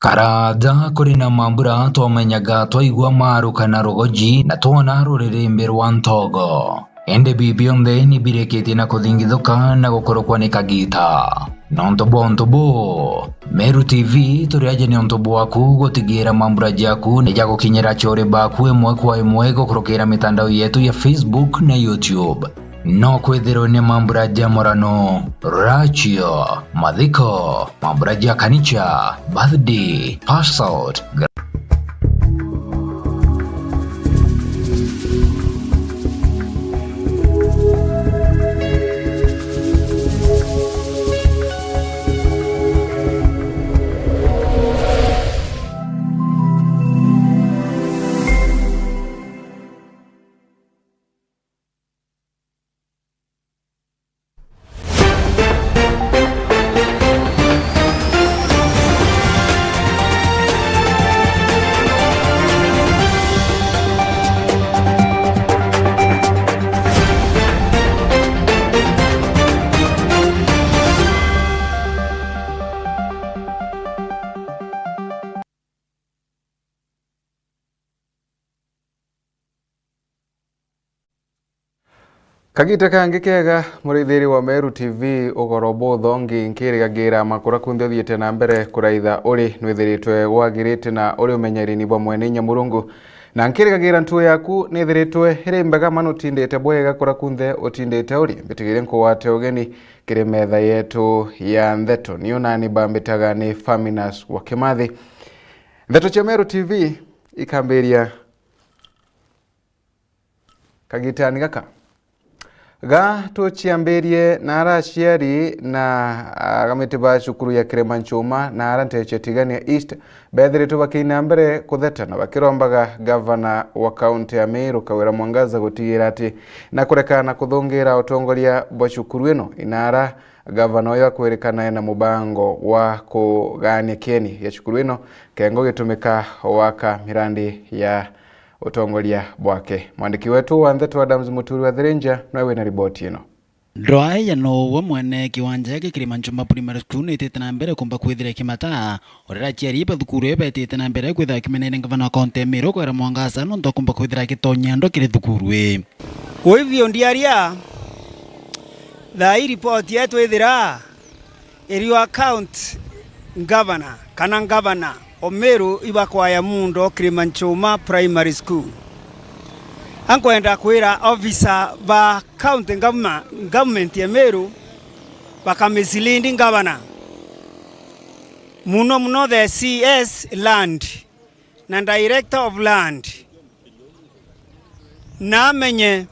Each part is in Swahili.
Karaja kuri na mambura twomenyaga twaigua maru kana rugoji na twona ruririmbi rwa ntogo. Ende bibionde ni bireketie na kuthingithuka na gukorokwa ni kagita. Nontobo Meru TV turiaje ni ontobo waku gutigira mambura jaku ni jagukinyira chore baku imwe kwa imwe gukorokera mitandao yetu ya Facebook na YouTube. No kwethirwo ni mambura ja morano, rachio, mathiko, mambura ja kanicha, birthday, pass out. Kagita kangi kega murithiri wa Meru TV ugorobo thongi nkirigagira makura kunde thiete na mbere kuraitha uri nwithiritwe wagirite na uri umenyeri ni bwa mwene Nyamurungu na nkirigagira ntu yaku nithiritwe iri mbega mano tindete bwega kura kunde utindete uri bitigire nkuwate ugeni kiri metha yetu ya Ntheto niyo nani bambitaga ni Faminas wa Kimathi. Ntheto cha Meru TV ikambiria kagita ni gaka ga tuchiamberie na araciari na gamiti ba cukuru ya Kiremanchuma na aranteche tigania East bethiritu bakina mbere kuthetana bakirombaga gavana wa kaunti ya Meru Kawira Mwangaza gutigira ati na kurekana kuthungira utongoria bwa cukuru ino inara gavana oyo akwerekana na mubango wa kugania kieni ya cukuru ino kengo gitumika waka mirandi ya utongoria bwake. Mwandiki wetu wa Ntheto Adams Muturi wa Thirinja nowe na ripoti ino. Ndroa ya no mwene kiwanja ya Kiremanchuma Primary School nitete na mbere kumba kwithira kimata orera chiari pa thukuru betete na mbere kwithira kimenene gavana wa kaunti ya Meru Kawira Mwangaza no ndo kumba kwithira kitonyando kiri thukuru kwa hivyo ndiaria hii report yetu ithira eri account governor kana governor o Meru ibakwaya mundo Kiremanchuma Primary School ankwenda kwira officer ba county government ya Meru bakamisilindi governor muno the CS land na director of land na menye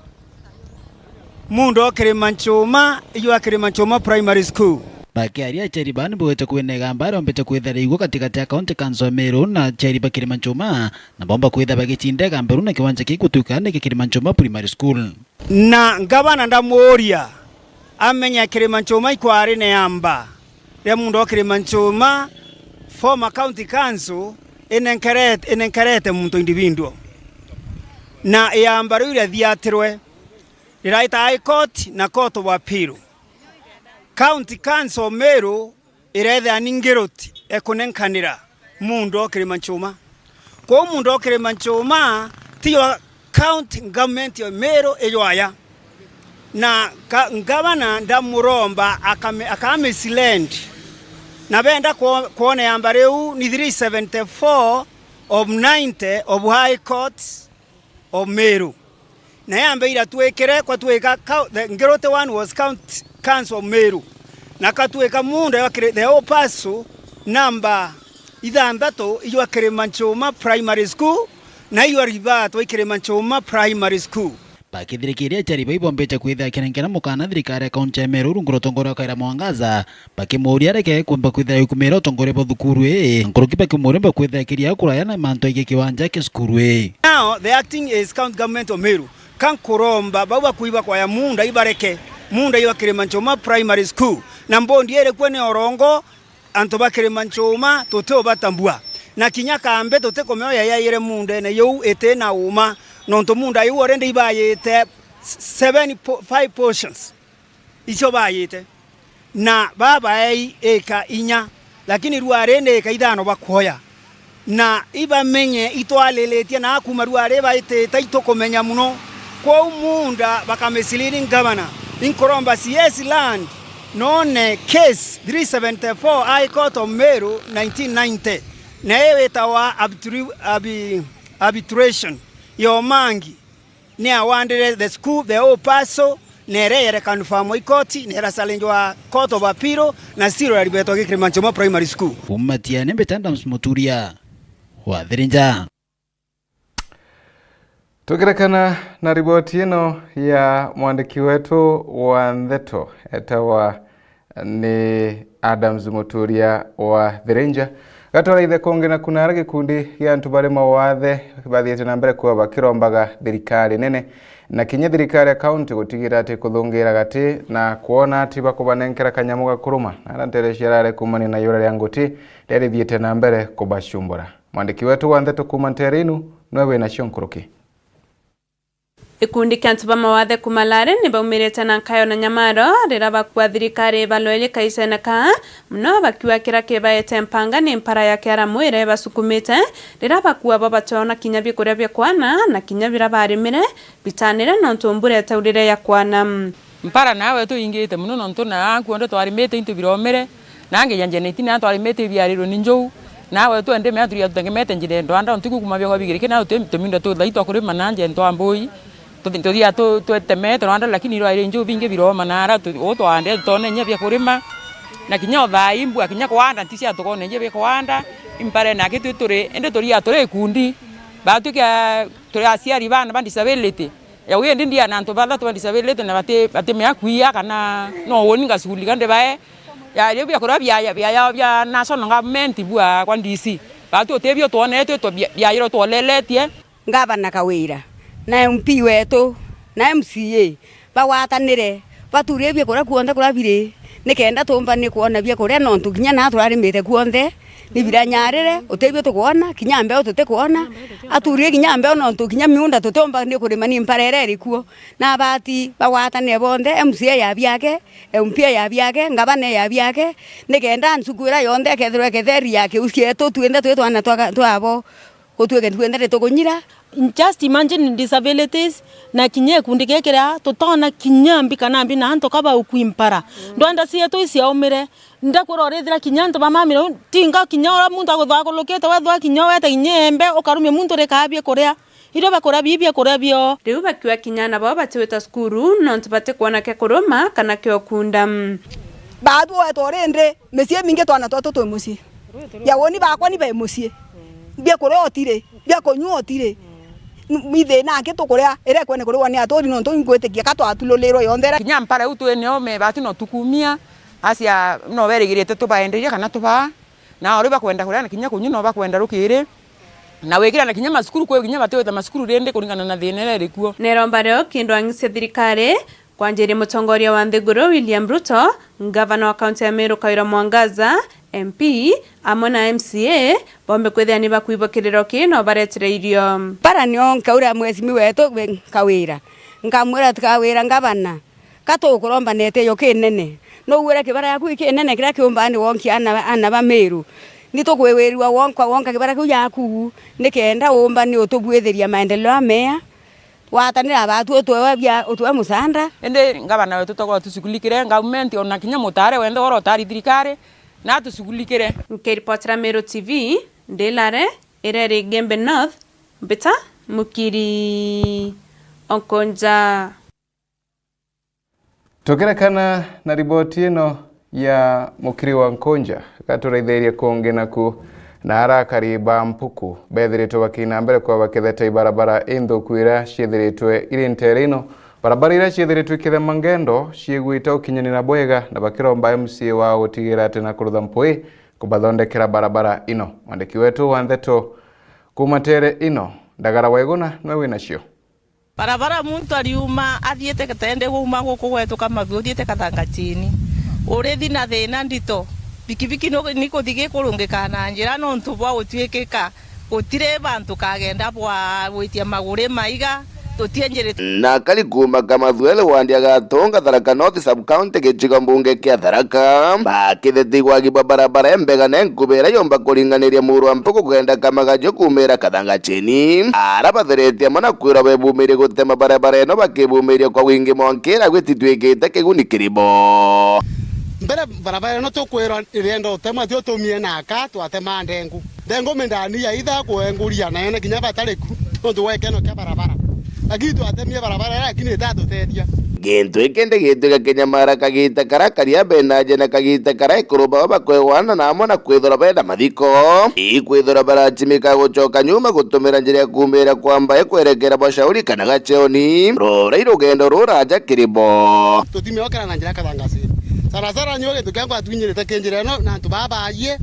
mundo Kiremanchuma iwa Kiremanchuma Primary School bakiaria charibani bwete kuenega mbaro mbete kwithara igwa katikati ya county council Meru na chariba Kiremanchuma na bomba kwitha bagicindega mberu na kiwanja kigutukane Kiremanchuma Primary School na gavana ndamuoria amenya Kiremanchuma ikwari ne yamba ya mundo Kiremanchuma former county council enenkerete muntu individual na yamba rire thiatirwe iraita high court na court of appeal County Council Meru irethe aningiroti ekunenkanira mundo Kiremanchuma kwa mundo Kiremanchuma tiyo county government ya Meru eyoaya na gavana ndamuromba akamisilend na benda kuone yambareu ni 374 of 90 of high courts of Meru na yambe ila tuwekere kwa tuweka ngirote one was county council of Meru na katuweka mundo ya the opaso namba ithanthatu iyo Kiremanchuma Primary School na iyo ribato Kiremanchuma Primary School bakithirikiria chariba ibombete kwitha kinengera mukana thirikari ya kaunti ya Meru ngoro tongora Kawira Mwangaza bakimuria reke kumba kwitha ikumira tongore bo thukuru ngoro kipa kimurimba kwitha kiria kuraya na manto ige kiwanja ke skuru now the acting is county government of Meru kan kuromba baba kuiba kwa ya munda ibareke munda iwa Kiremanchuma Primary School na mbondi ere kwene orongo antoba Kiremanchuma toteo batambua na kinyaka ambe tote komeo ya ire munda na yu ete na uma nonto munda yu orende ibayete 5 portions icho bayete na baba eka inya lakini ruare ne kaithano bakoya na ibamenye itwaleletie na kuma ruare baite taito komenya muno kwa umunda bakamesiliri ngabana inkoromba CS land none case 374 High Court of Meru 1990 na ewe tawa arbitration yomangi ni awandere the school the whole paso nere yere kanufamo ikoti nera salenjwa court of appeal na siro alibeto Kilimanjaro primary school umatiane Betandams Muturia wa Thirinja. Tukirekana na ripoti ino ya mwandiki wetu wa Ntheto etawa ni Adams Muturia wa Thirinja gatwara ithe kongena kunara gikundi ya antu bari mawathe bathiete na mbere kwa bakirombaga thirikari nene na kinya thirikari ya county gutigira ati kuthungira gati na kuona ati bakubanenkera kanyamu gakuruma arantere shirare kumani na yura ya nguti reri thiete na mbere kubashumbura. Mwandiki wetu wa Ntheto kuma Nterinu nwewe na Shonkuruki. Ikundi kantu ba mawathe kumalare ni baumirete na Nkayo na Nyamaro rira bakwa thirikari baloele kaiseneka mno bakiwa kira kebaete mpanga ni mpara ya kiara mwire basukumite rira bakwa babatona kinya bikuria bya kwana na kinya bira barimire bitanire no ntumbure taurire ya kwana mpara nawe tu ingite muno no ntuna kuonde twarimite into biromere nange yanjeneti na twarimite byariro ninjou nawe tu ende me aturi tutengemete njire ndwanda ntiku kumabyo babigirike na tumindo tu daito kuri mananje ntwamboi tuthia tweteme twanda lakini iro ile njo binge biroma nara twande tone nyebya kurima na kinyo thaimbu akinya kwanda ntisi atukone nyebya kwanda impare na kitu turi ende turia turi kundi batukia turi asiari bana bandi disability ya wewe ndia na ntobada tu disability na bate me akuia kana no woni ngasuli kande bae ya lebya kurabya ya national government bua kwa DC batu tebyo tone to bya iro to leletie ngabana kawira na MP wetu na MCA bawatanire baturebye kora kuonda kora bire nikenda tumba ni kuona bye kora no tukinya na turarimite kuonde ni biranyarire utebye tukuona kinyambe utute kuona aturie kinyambe no tukinya miunda tutomba ni kurima ni mparere rikuo na bati bawatanire bonde MCA ya byake MP ya byake ngabane ya byake nikenda nsukura yonde kethero ketheri yake usieto tuende twetwana twabo utweke tuendere tukunyira just imagine disabilities na kinye kundi gekera tutona kinyambi kanambi na anto kaba ukuimpara ndwanda sieto isiaumire ndakurorethira kinyanto bamamira tinga kinyora muntu aguthwa lokete wethwa kinyowete inyembe ukarumye muntu rekabye korea iro bakora bibye korea bio riu bakiwa kinyana baba batiweta skuru no ntubate kuona ke kuruma kana ke okunda badu etorende mesie minge twana toto musie ya woni bakwa ni ba musie bia kore otire bia konyu otire mithe na ke tokorea ere kwene kore wani atori no ntongwete kia kato atulolero yondera kinya mpara utu ene me batu no tukumia asia no berigirete tubaenderia kana tuba na ori bakwenda kore kinya konyu no bakwenda rukire na wekira na kinya masukuru kwe kinya bateweta masukuru rende kuringana na thenere rikuo neromba reo kindwangise thirikari kwanjiri mutongoria wa Nthiguru William Ruto gavana wa kaunti ya Meru Kawira Mwangaza MP amwe na MCA bombe kwethia ni bakuibokiriro kino baretire irio para nio nkaura mwezi wetu Kawira nkamwira tukawira ngabana kato kuromba nete yo kinene no wera kibara yaku kinene kira kiumbani wonki ana ba Meru ni tukwewerwa wonka kibara ku yaku nikenda umbani utubwetheria maendeleo amea watanira abatu otwebya otwe musanda ende ngabana wetu toko tusukulikire government ona kinya mutare wende oro tari thirikari na tusukulikire nkiripotera Meru TV ndelare irere Gembe North Mbita Mukiri Onkonja. Tukirekana na riboti ino ya Mukiri wa Nkonja gaturaithairie kongena ku na harakari ba mpuku bethiritwe bakina mbere kwa bakethete barabara inthukwira ciithiritwe iri Nterino barabara ira ciithiritwe kithe mangendo ciigwita ukinyanira bwega na bakiromba MCA wa gutigira ati na kurutha mpui kubathondekera barabara ino. Mwandiki wetu wa Ntheto kuma Tere ino Ndagara Waiguna nwe winacio barabara muntu ariuma athiete katende guma guku gwetu kama thiete kathanga chini urithi na thina ndito bikibiki niko thige kurungikana njira no ntubwa utwikika utire bantu kagenda bwa witia magure maiga tutienjere na kali kuma kama thuele wandia gatonga Tharaka North sub-county gicigo mbunge kia Tharaka bakithithigwa giba barabara embega nenkubera yomba kuringaniria muru ampoko kugenda Kamagajo kumira Kathangacheni arabatheretie mana kwira bebumirie gutema barabara eno bakibumirie kwa wingi monkira gwititwikite kiguni kiribo mbere barabara no tukwira irenda utema thio tumie naka twatema ndengu mendani ya itha kuenguria na ene kinya batariku tondu wekeno kia barabara lakini twatemie barabara lakini tatutedia gintu ikende gituga kinyamara kagita karakaria benaje na kagita karai kuruba bakwewana namo na kwithora benda mathiko ikwithora barachimika gucoka nyuma gutumira njira ya kumira kwamba ekwerekera bashauri kana gacheoni rora irugendo ruraja kiribo tutime okara na njira Kathangacheni sara nyoge tukangwa twinyirite kinjira no na tubabaye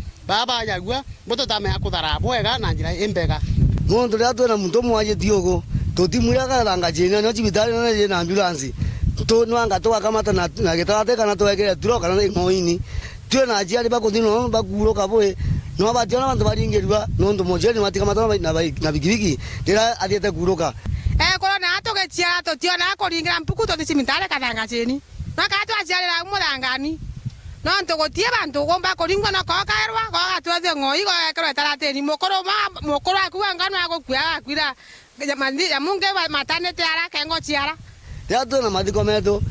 yagwa mboto tamenya kuthara bwega na njira imbega mundu ria twena muntu mwaje tiogo tutimwira Kathangacheni no cibitari no na ambulance tu nwanga twakamata na gitarate kana twekere turoka na ngoini twena ajiari bakuthino bakuroka bwe no bationa bantu baringirwa no ndu mojeri matikamata na bigibigi ndira athiete kuroka korona atogetia totiona kuringira mpuku toticimitare Kathangacheni nakatwa ajiarira murangani no ntugutie bantu gomba kuringwa no kokaerwa gogatwethe ngoi goekerwa tarateni mukuru akuwa ngano agokuya akwira mandi ya munge matanete ara kengo ciara Teatro na mathiko metu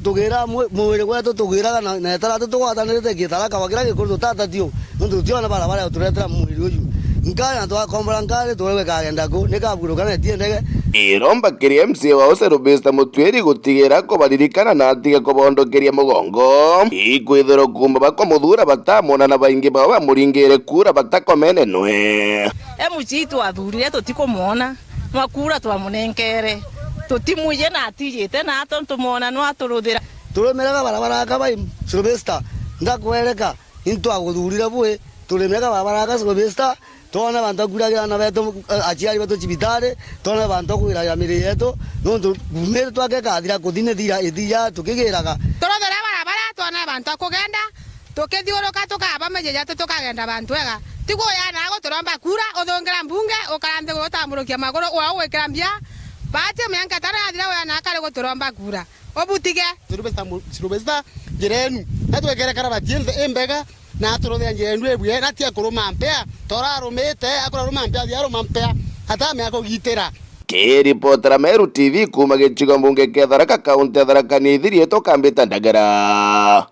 tugira mwiri gwetu tugira na taratu tugwatanirite gitaraka wagira gikuru tatatio ndu tiona barabara turetera mwiri uyu ngaya twakombora ngari tuwewe kagenda ku nikaburuka na tiendege iromba kiri MC wa Uceru Bista Mutwiri gutigira ko baririkana na atige kubondokeria mugongo ikwithiro kumba bakomuthura batamona na baingi bao bamuringire kura batakomene nwe emuchitu athurire tutikumona mwakura twamunenkere tutimuye na atijite na atontumona no aturuthira turemeraga barabara kabai Sylvester ndakwereka into aguthurire bwe turemeraga barabara ka Sylvester tona bantu kuragira na beto achiari beto cibitare tona bantu kuira miri yetu no ngumere twake kathira kuthine thira ithia tukigiraga turothera barabara tona bantu kugenda tukithiuruka tukaba mejeja tukagenda bantu ega tigo yana ago turomba kura uthongera mbunge ukarande gutamburukia maguru wa gwikira mbia bate myanka tara athira yana akare guturomba kura obutige Sylvester jirenu atwekere karabatienze embega na turothia njenu ebwe na tia kuruma mpea torarumite akuruma mpea diaro mampea hata me akogitera Kiripotera Meru TV kuma gicigo mbunge kia Tharaka kaunti ya Tharaka nithirie tukambita ndagara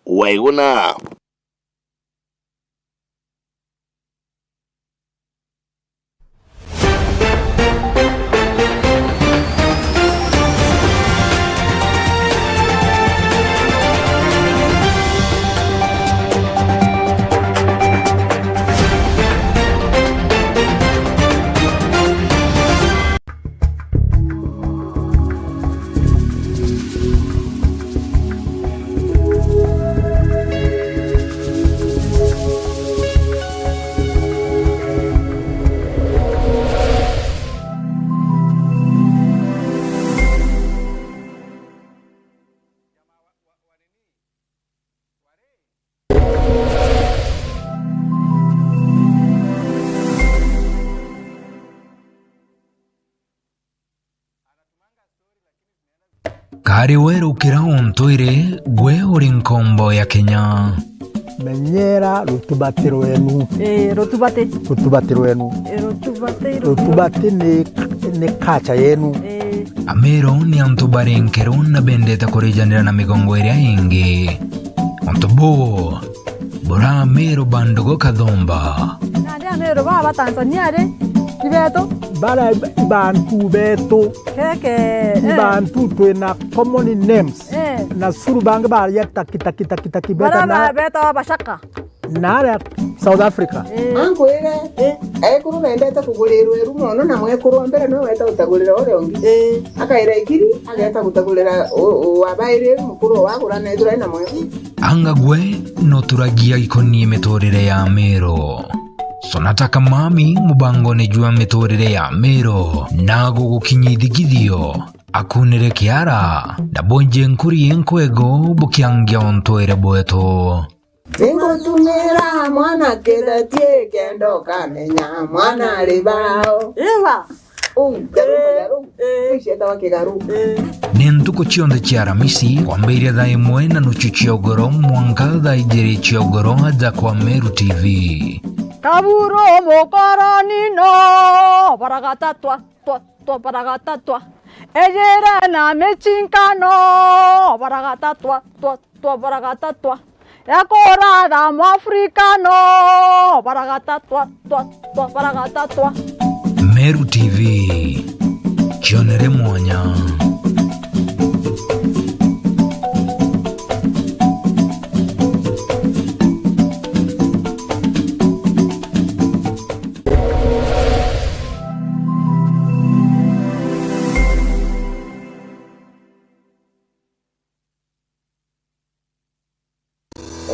waiguna Kari weru kira untuire gwe uri nkombo ya Kenya menyera rutubati rwenu rutubati rwenu rutubati ni kacha yenu Amero ni antu barenkeru na bendeta kurijanira na migongo iria ingi antu bo bora Amero bandogo kathomba nade Amero baba Tanzania re ibeto bara bantu beto keke bantu twena common names na suru bange bara ya taki beta na beta bashaka nara South Africa angu ire ekuru nendete kugulirwa rumono na mwekuru mbere no weta utagulira ore ongi akaira ikiri ageta gutagulira wabaire mukuru wagura nethura na mwe anga gwe no turagia ikonie miturire ya Amero sonataka mami mubango ne jua miturire ya Amero nago gukinyithigithio akunire kiara na bonje nkuri enkwego bukiangia ontoire bweto Tumira mwana kedatie kendo kamenya mwana libao Ewa Nĩ ntuko cionthe cia Aramisi kwambĩrĩria thaa 1:30 cia ũgoro mwanka thaa 2 cia ũgoro aja kwa Meru TV. Kaburo mokoroni no baragatatwa baragatatwa ejera na mechinkano baragatatwa baragatatwa yakora da mwafrikano baragatatwa baragatatwa. Meru TV chionere mwanya.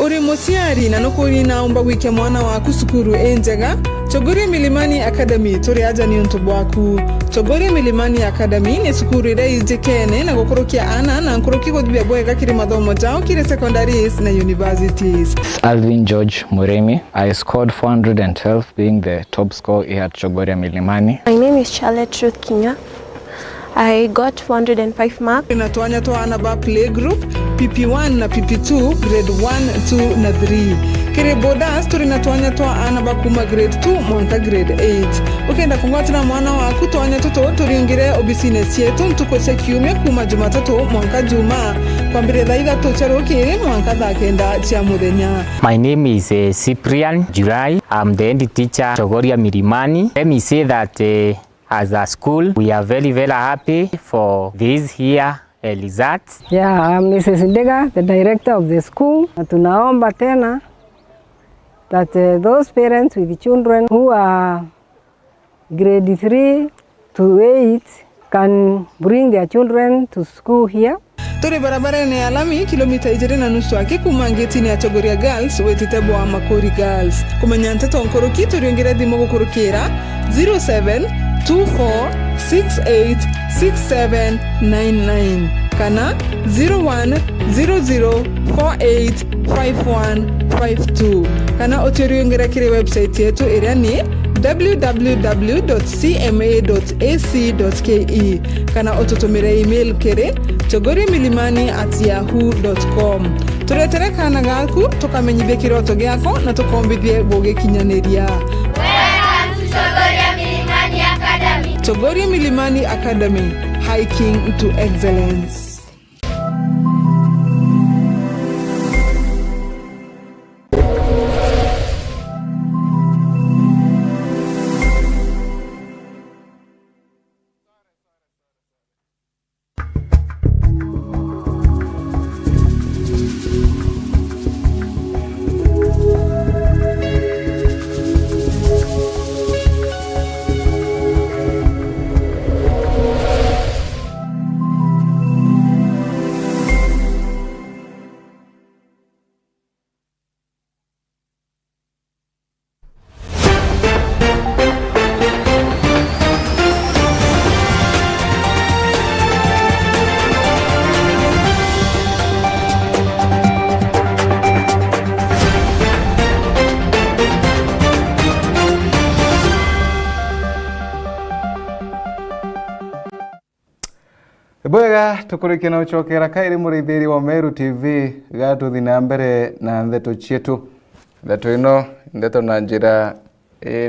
Uri musiari na nukuri naomba wike mwana waku sukuru enjega Chogoria Milimani Academy turi aja ni untu bwaku. Chogoria Milimani Academy ni sukuru ira ijekene na gukorokia ana na nkoroki godibia bwega kiri mathomo jao kiri secondaries na universities. Alvin George Muremi. I scored 412 being the top scorer here at Chogoria Milimani. My name is Charlotte Ruth Kinya. I got 405 marks. Inatuanya toana ba play group PP1 na PP2 grade 1, 2 na 3. Kiri bodas turinatuanya toana ba kuma grade 2 mwanka grade 8. Ukenda kungwatira mwana waku toanya toto turiongire obisines yetu ntukose kiume kuma Jumatatu mwanka Juma kwambire thaitha tucharo kiri mwanka thakenda cia muthenya. My name is Cyprian July. I'm the head teacher Chogoria Milimani. Let me say that as a school, we are very happy for this year results. Yeah, I'm Mrs. Ndega, the director of the school. Tunaomba tena that those parents with children who are grade 3 to 8 can bring their children to school here. Turi barabara ni alami kilomita 2.5 aki kumangeti ya Chogoria Girls wetitebo wa Makori Girls. Kumanyanta tonkoroki turiongera dimo gukorokera 0724686799 kana 0100485152 kana oturiongera kire website yetu area ni www.cma.ac.ke kana otutumire email kere chogoriamilimani@yahoo.com. Turetere kana gaku tukamenyithie kiroto giako na tukombithie gugikinyaniria. Welcome to Chogoria Milimani Academy. Chogoria Milimani Academy, hiking to excellence. Bwega tukurikina uchokera kairi murithiri wa Meru TV gatu thina mbere na ndeto chietu ndeto ino ndeto na njira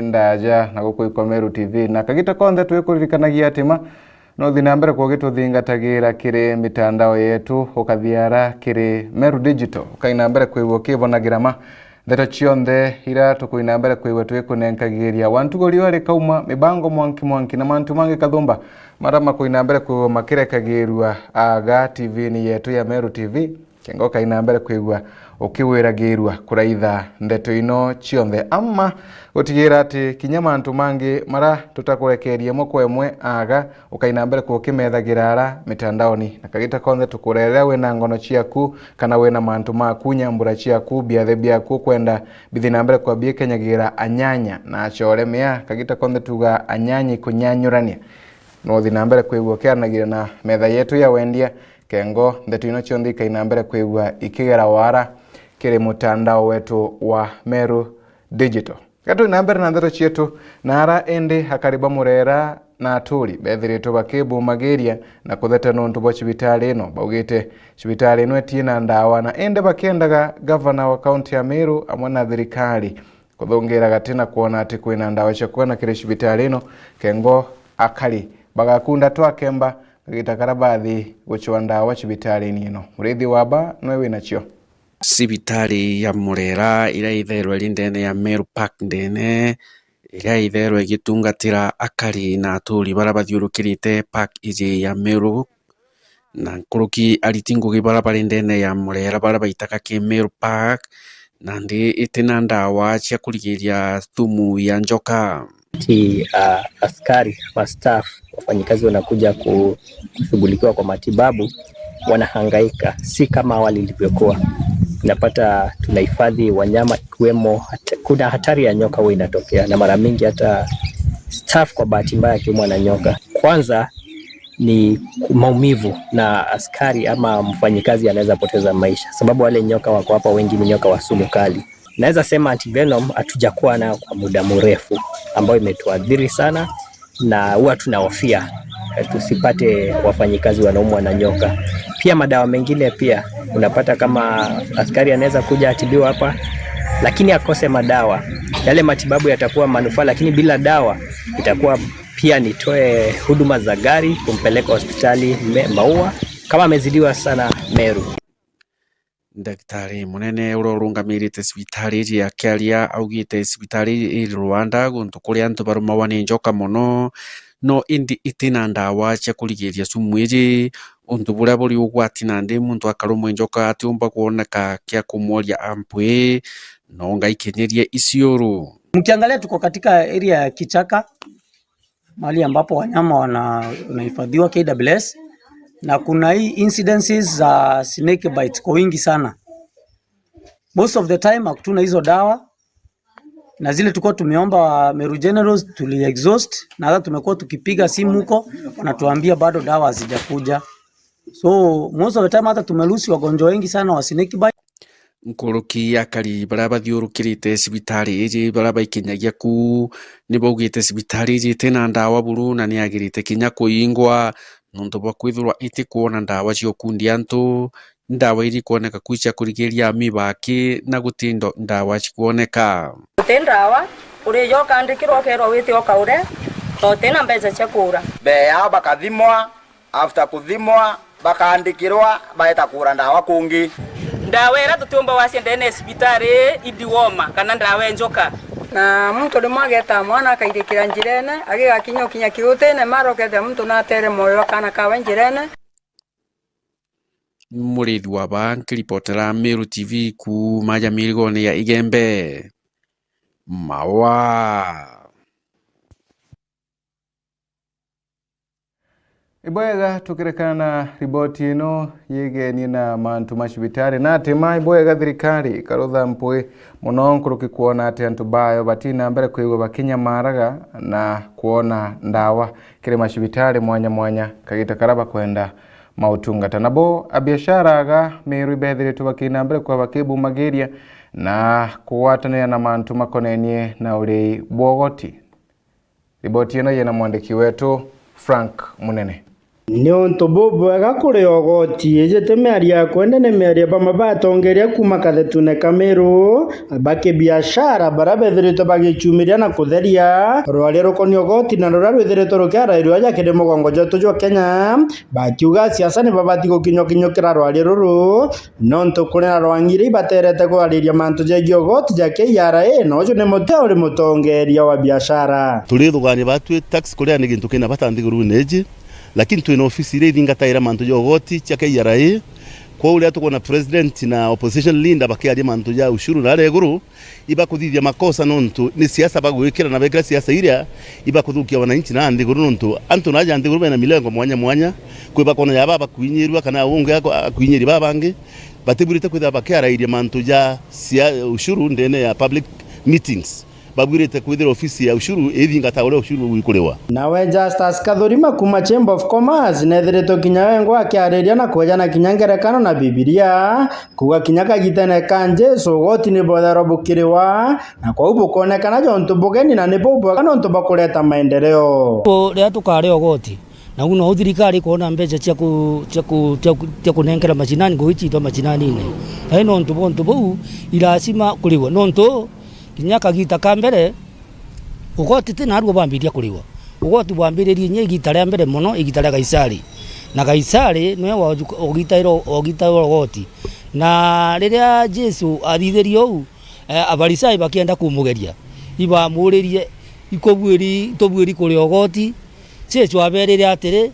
ndaja na gukuikwa Meru TV na kagita konde twikuririkanagia atima no thina mbere kwa gitu thingatagira kiri mitandao yetu ukathiara kiri Meru Digital ukaina mbere kuiwo kibonagira ma ndeto chionde ira tukuina mbere kuiwo twikunenkagiria wantugori wari kauma mibango mwanki na mantu mangi kathumba marama kuina mbere kuiwo makirekagirwa aga TV ni yetu ya Meru TV kengo kaina mbere kuiwa ukiwiragirwa kuraitha ndeto ino chionde ama utigira ati kinya mantu mangi mara tutakurekeria moko emwe aga ukaina mbere kukimethagira ara mitandaoni na kagita konde tukurerera wena ngono ciaku kana wena mantu maku nyambura ciaku biathe biaku kwenda bithina mbere kwa biekenyagira anyanya na achoremea kagita konde tuga anyanyi kunyanyurania no thina mbere kwigwo kianagira na metha yetu ya wendia kengo ndeto ino chionde kaina mbere kwigwa ikigera wara kiri mutandao wetu wa Meru Digital. Katu inambere na ndeto chietu nara ende hakariba murera na aturi bethiritwo bakibumagiria na kutheta nontu bwa cibitari ino. Baugite cibitari ino etina ndawa na ende bakendaga governor wa county ya Meru amwe na thirikari kuthungira gatina kuona ati kwina ndawa cia kuona kire cibitari ino kengo akari bagakunda twakemba gitakara bathi guchwa ndawa cibitari ino. Murithi waba noe winacio. Cibitari ya Murera ira itherwe rindene ya Meru Park ndene ira itherwe gitungatira akari na aturi bara bathiurukirite park iji ya Meru na nkuruki aritingugi bara bari ndene ya Murera bara baitaka ki Meru Park na ndi itina ndawa cia kurigiria thumu ya njoka. Askari wa staff wafanyikazi wanakuja kushughulikiwa kwa matibabu wanahangaika, si kama awali ilivyokuwa. Unapata tunahifadhi wanyama ikiwemo kuna hatari ya nyoka huwa inatokea, na mara mingi hata staff kwa bahati mbaya akiumwa na nyoka, kwanza ni maumivu na askari ama mfanyikazi anaweza poteza maisha, sababu wale nyoka wako hapa wengi ni nyoka wa sumu kali. Naweza sema antivenom hatujakuwa nayo kwa muda mrefu, ambayo imetuadhiri sana, na huwa tunahofia tusipate wafanyikazi wanaumwa na nyoka. Pia madawa mengine pia unapata kama askari anaweza kuja atibiwa hapa lakini akose madawa. Yale matibabu yatakuwa manufaa, lakini bila dawa itakuwa pia nitoe huduma za gari kumpeleka hospitali Maua kama amezidiwa sana Meru. Daktari munene urorungamirite cibitari ya Kiaria augite cibitari i Rwanda guntu kuria antu barumawa ni njoka muno no indi itina ndawa cia kurigiria sumu iji untu buria buri ugwati na ndi muntu akarumwa njoka atiumba kuoneka kia kumworia ampwe no ngaikenyerie isiuru. Mkiangalia tuko katika area ya kichaka, mahali ambapo wanyama wanahifadhiwa KWS, na kuna hii incidences za snake bites kwa wingi sana. Most of the time hakuna hizo dawa, na zile tulikuwa tumeomba Meru Generals tuli exhaust, na hata tumekuwa tukipiga simu huko wanatuambia bado dawa hazijakuja. So most of the time hata tumelusi wagonjwa wengi sana wa snake bite. Nkuruki akari bara bathiurukirite cibitari iji bara baikinyagia ku ni baugite cibitari iji tena ndawa buru na ni agirite kinya kuingwa nontu bwa kwithurwa iti kuona ndawa cio kundi antu ndawa iri kuoneka kuicha kurigiria mibaki na gutindo ndawa cikuoneka ndawa uri yo kandikirwo kero witi okaure to tena mbeca cia kura bea bakathimwa after kuthimwa bakandikirwa baeta kura ndawa kungi ndawa era tutumba wasi ndene hospitali idiwoma kana ndawa njoka na mtu rimageta mwana akairikira njirene agigakinya kinya kirutene marokete mtu na tere moyo kana kawa njirene. Murithi wa banki ripotera Meru TV ku maja mirigone ya Igembe Mawa. Ibwega tukirekana na riboti ino yigeni na mantu macibitari na tema ibwega thirikari karutha mpui muno nkuruki kuona ati antu bayo batina mbere kuigwa bakinya maraga na kuona ndawa kire macibitari mwanya mwanya kagita karaba kwenda mautungata nabo abiashara aga Meru ibethiritu bakina mbere kwa bakibu magiria na kuwatanira na mantu makonenie na uri bwogoti. Riboti ino yena mwandiki wetu Frank Munene. Nionto bobo agakore ogoti ejete mearia kwenda ne mearia bamabatongeria kuma kathetune Kameru bake biashara barabethirito bagichumiria na kutheria rwari rukoni ogoti na rurarwithirito rukiara irio ya kede mugongo joto jo Kenya bakiuga siasa ni babati gukinyokira rwari ruru nonto kurena rwangiri baterete kwariria mantu jegi ogoti jake yara no jo ne moteo mutongeria wa biashara tulithugani batwe tax kuria ni gintu kina batandiguru neji lakini tuina ofisi ile ingataira mantu ya ogoti cha KRA kwa ule tuko na president na opposition leader bakiaje mantu ya ushuru na reguru iba kuthithia makosa nontu ni siasa bagwikira na bekira siasa iria iba kuthukia wananchi na ndiguru nontu antu naja ndiguru na milengo mwanya mwanya kwiba kona ya baba kuinyirwa kana unge yako kuinyiri babange batibulite kwitha bakiara ile mantu ya ushuru ndene ya public meetings babwirite kwithira ofisi ya ushuru ithingata ule ushuru wikuliwa. Nawe Justus Kathurima kuma Chamber of Commerce nethiritwo kinya wengo akiareria na kwejana kinya ngerekano na Biblia kuga kinya kagitene ka Jesu goti ni bothero bukiriwa na kwa ubu konekana jontu bugeni na nibo bwa nontu bakureta maendeleo ria tukare ogoti na uno thirikari kuona mbeca cia kunenkera macinani guichitwa macinani-ini ai nontu bontu bau iracima kuriwa nontu kinya kagita ka mbere ugoti tina aruo bambiria kuriwa ugoti bwambiririe nye igita ria mbere muno igita ria Kaisari na Kaisari niwe ogitairo ugoti na riria Jesu athithirio u abarisai bakienda kumugeria ibamuririe tobwiri kuri ogoti Jesu aberere atire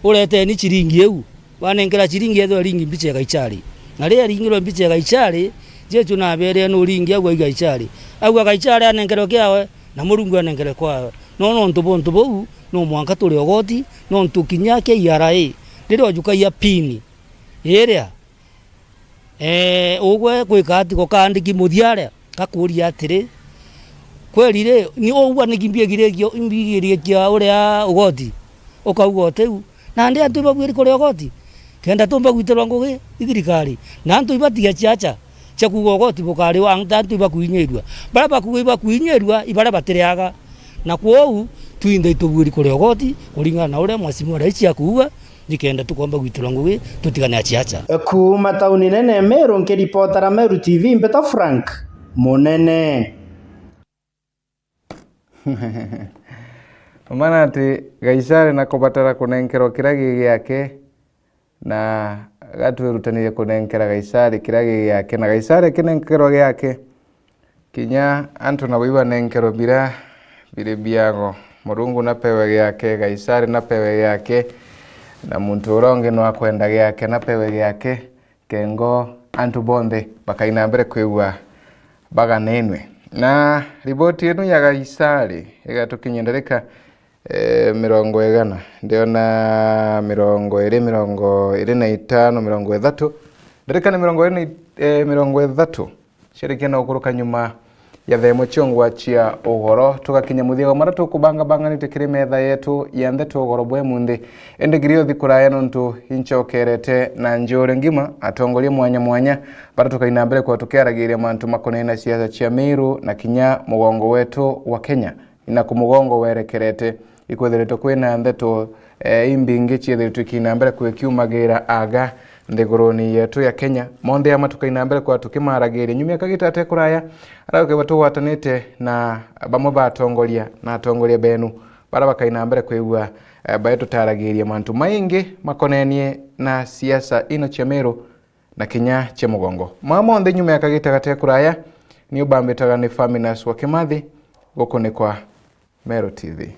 urete ni chiringi eu banengera chiringi etho ringi mbiche ya Kaisari na ria ringiro mbiche ya Kaisari Jesu na aberere no ringi agwa Kaisari agwa Kaisari anengero kiawe na murungu anengere kwawe no ntu bou no mwanka turi ogoti no ntu kinyake IRA riri ojuka ya pini iria ogwe kwika atiko kaandiki muthiare kakuria atire kweli ni ogwa ni kimbigirie kia uria ugoti ukauga oteu na ndi antu babwiri kuri ogoti kenda tumba gwitirwa ngugi thirikari na antu ibatiga chiacha cha kuga ogoti bukari wa antu bakuinyerwa bara bakuinyerwa ibara batiriaga na kwou tuinde itubwiri kuri ogoti kuringana na uria mwasimu rais akuga nikenda tukomba gwitirwa ngugi tutigane achiacha kuma tauni nene Meru nkiripotera Meru TV Mbeta Frank Munene. Maana ati Kaisari na kubatara kunenkero kiragi giake na gatwirutanirie kunenkera Kaisari kiragi giake na Kaisari kinenkero giake kinya antu na wiwa nenkero bire biago Murungu napewe giake Kaisari napewe giake na muntu uronge no akwenda giake napewe giake kengo antu bonde bakaina mbere kwiwa baganenwe na riboti yenu ya Kaisari igatukinyendereka 100 ndiona 25 30 ndirikana 30 shirikiana ukuruka nyuma ya themo chongwa chia uhoro tugakinya muthigo mara tukubanga nitikire metha yetu yanthe tugoro bwe munthi endegirio thikuraya nontu inchokerete na njore ngima atongolie mwanya bara tukaina mbere kwa tukiaragiria mantu makonena siasa chia Meru na kinya mugongo wetu wa Kenya ina kumugongo werekerete ikwetherete kwina ntheto imbingi chietherete kina mbere kwa kiumagira aga nthiguruni yetu ya Kenya monde ya matukaina mbere kwa tukimaragiria nyumia kagitate kuraya arauke batu watanite na bamwe batongoria na atongoria benu bara bakaina mbere kwigwa baetu taragiria mantu maingi makonenie na siasa ino chia Meru na Kenya chia mugongo monde nyumia kagitate kuraya ni ubambitaga ni Faminas wa Kimathi guko ni kwa Meru TV.